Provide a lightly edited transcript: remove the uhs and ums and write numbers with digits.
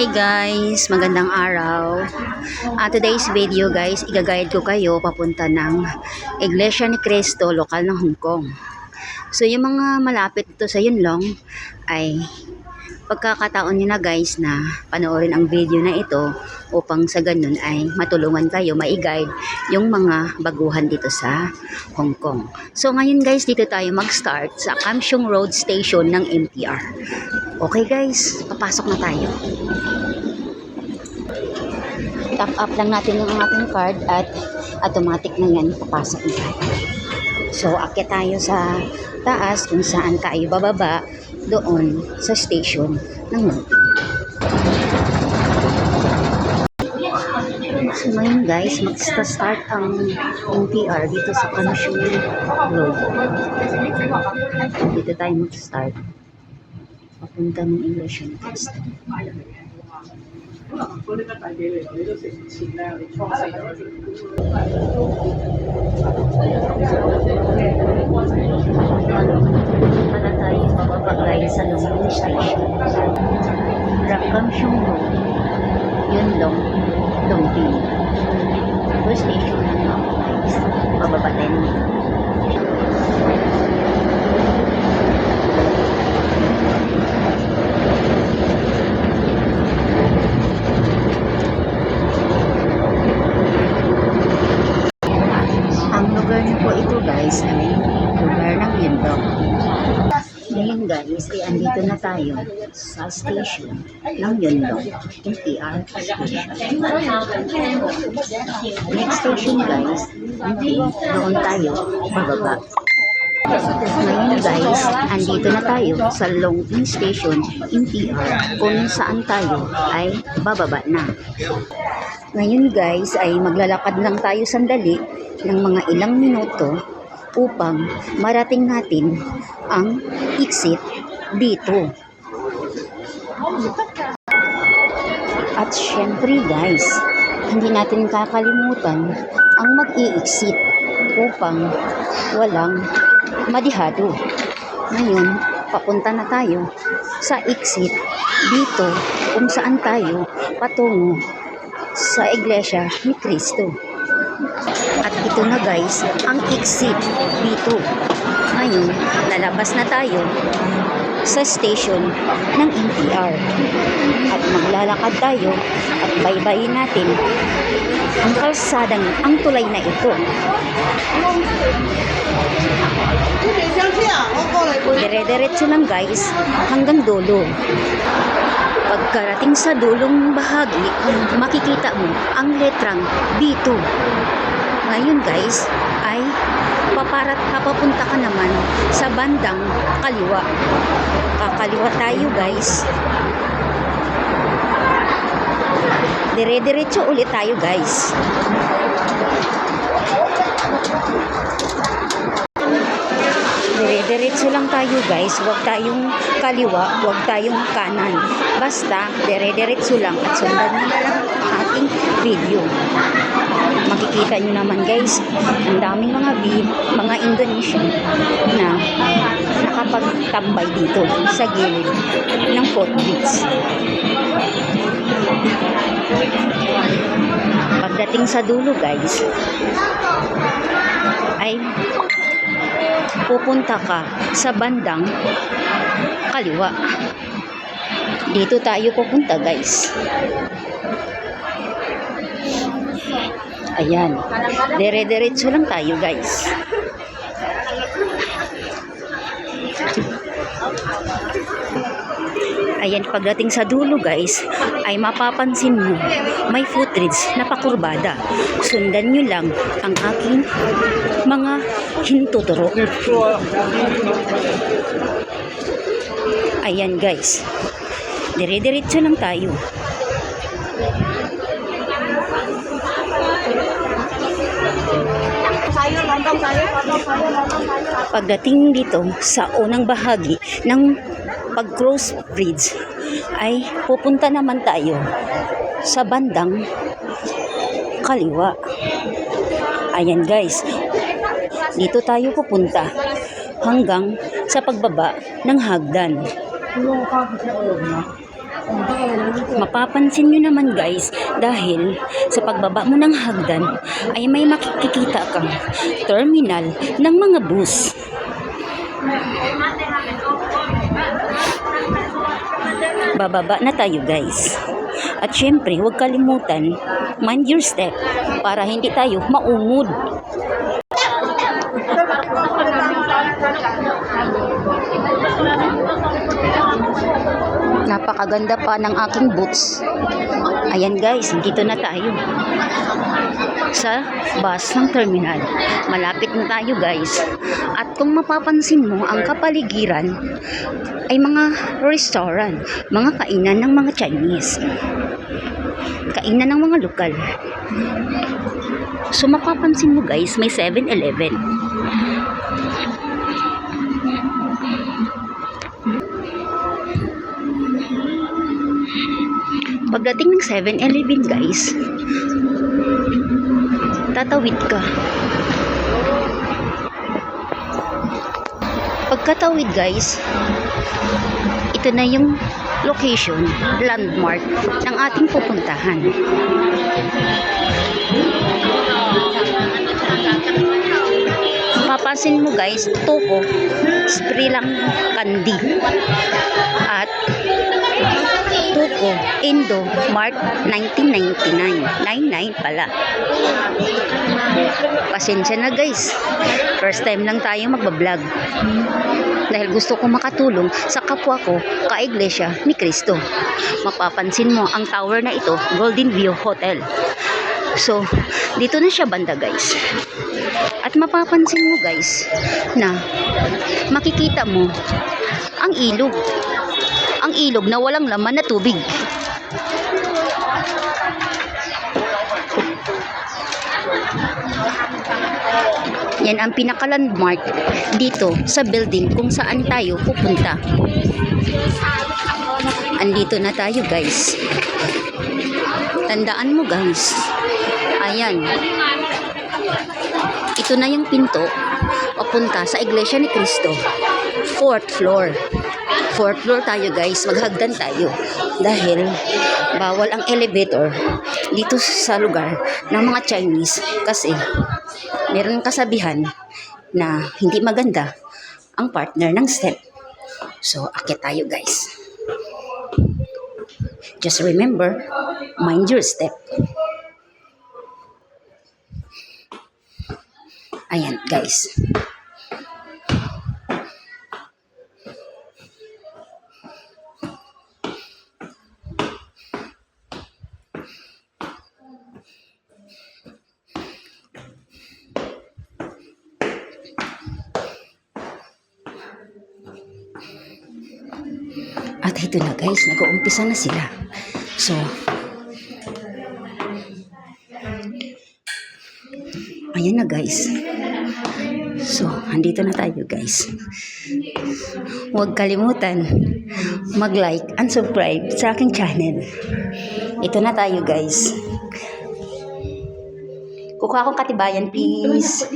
Hi guys, magandang araw. Today's video guys, igagayad ko kayo papunta ng Iglesia ni Cristo, lokal ng Hong Kong. So yung mga malapit dito sa Yunlong ay pagkakataon nyo na guys na panoorin ang video na ito upang sa ganun ay matulungan kayo ma-guide yung mga baguhan dito sa Hong Kong. So ngayon guys, dito tayo mag-start sa Kam Sheung Road Station ng MTR. Okay guys, papasok na tayo. Tap up lang natin yung ating card at automatic na yan, papasok na tayo. So akyat tayo sa taas kung saan tayo bababa doon sa station ng Munting. So ngayon guys, mag-start ang MTR dito sa Kam Sheung Road. Dito tayo mag-start papunta ng Iglesia ni Cristo. Pala tayo bababa guys sa Long Station. Kam Sheung Road, Yunlong, Dongping. Ito station na nga guys. Bababa tayo. Guys, ay lugar ng Yunlong. Ngayon guys, ay andito na tayo sa station ng Yunlong, MTR station. Next station guys, okay, doon tayo bababa. Ngayon guys, andito na tayo sa Longping Station, MTR, kung saan tayo ay bababa na. Ngayon guys, ay maglalakad lang tayo sandali ng mga ilang minuto upang marating natin ang exit dito. At syempre guys, hindi natin kakalimutan ang mag-i-exit upang walang madihado. Ngayon, papunta na tayo sa exit dito kung saan tayo patungo sa Iglesia ni Cristo. At ito na guys, ang exit dito. Ngayon, lalabas na tayo sa station ng MTR. At maglalakad tayo at baybayin natin ang kalsadang ang tulay na ito. Dire-diretso lang guys hanggang dulo. Pagkarating sa dulong bahagi, makikita mo ang letrang dito. Ngayon guys, ay papapunta ka naman sa bandang kaliwa. Kakaliwa tayo guys. Dire-diretso ulit tayo guys. Dire-diretso lang tayo guys. Huwag tayong kaliwa, huwag tayong kanan. Basta dire-diretso lang at sundan nyo na lang ang ating video. Makikita nyo naman guys, ang daming mga Indonesian na nakapagtambay dito sa gilid ng footbridge. Pagdating sa dulo guys, ay pupunta ka sa bandang kaliwa. Dito tayo pupunta guys. Ayan, dire-diretso lang tayo guys. Ayan, pagdating sa dulo guys, ay mapapansin mo may footbridge na pakurbada. Sundan nyo lang ang aking mga hintuturo. Ayan guys, dire-diretso lang tayo. Pagdating dito sa unang bahagi ng pag-cross bridge ay pupunta naman tayo sa bandang kaliwa. Ayan guys, dito tayo pupunta hanggang sa pagbaba ng hagdan. Mapapansin nyo naman guys, dahil sa pagbaba mo ng hagdan ay may makikita kang terminal ng mga bus. Bababa na tayo guys. At syempre, huwag kalimutan, mind your step para hindi tayo maumod. Napakaganda pa ng aking boots. Ayan guys, dito na tayo sa bus ng terminal. Malapit na tayo guys. At kung mapapansin mo, ang kapaligiran ay mga restaurant, mga kainan ng mga Chinese, kainan ng mga lokal. So mapapansin mo guys, may 7-Eleven. Pagdating ng 7-Eleven guys, tatawid ka. Pagkatawid guys, ito na yung location, landmark ng ating pupuntahan. Mapapansin mo guys, Toko, Sri Lanka Candy at Toko, Indo, Mart 1999. 99 pala. Pasensya na guys. First time lang tayo magbablog. Dahil gusto ko makatulong sa kapwa ko ka-Iglesia ni Cristo. Mapapansin mo ang tower na ito, Golden View Hotel. So, dito na siya banda guys. At mapapansin mo guys na makikita mo ang ilog. Ang ilog na walang laman na tubig. Yan ang pinaka-landmark dito sa building kung saan tayo pupunta. Andito na tayo guys. Tandaan mo guys. Ayan. Ito na yung pinto papunta sa Iglesia ni Cristo. 4th floor. 4th floor tayo guys, maghagdan tayo dahil bawal ang elevator dito sa lugar ng mga Chinese kasi meron kasabihan na hindi maganda ang partner ng step. So akit tayo guys. Just remember, mind your step. Ayan guys. At ito na guys, nag-uumpisa na sila. So, ayan na guys. So, andito na tayo guys. Huwag kalimutan mag-like and subscribe sa aking channel. Ito na tayo guys. Kukuha akong katibayan please.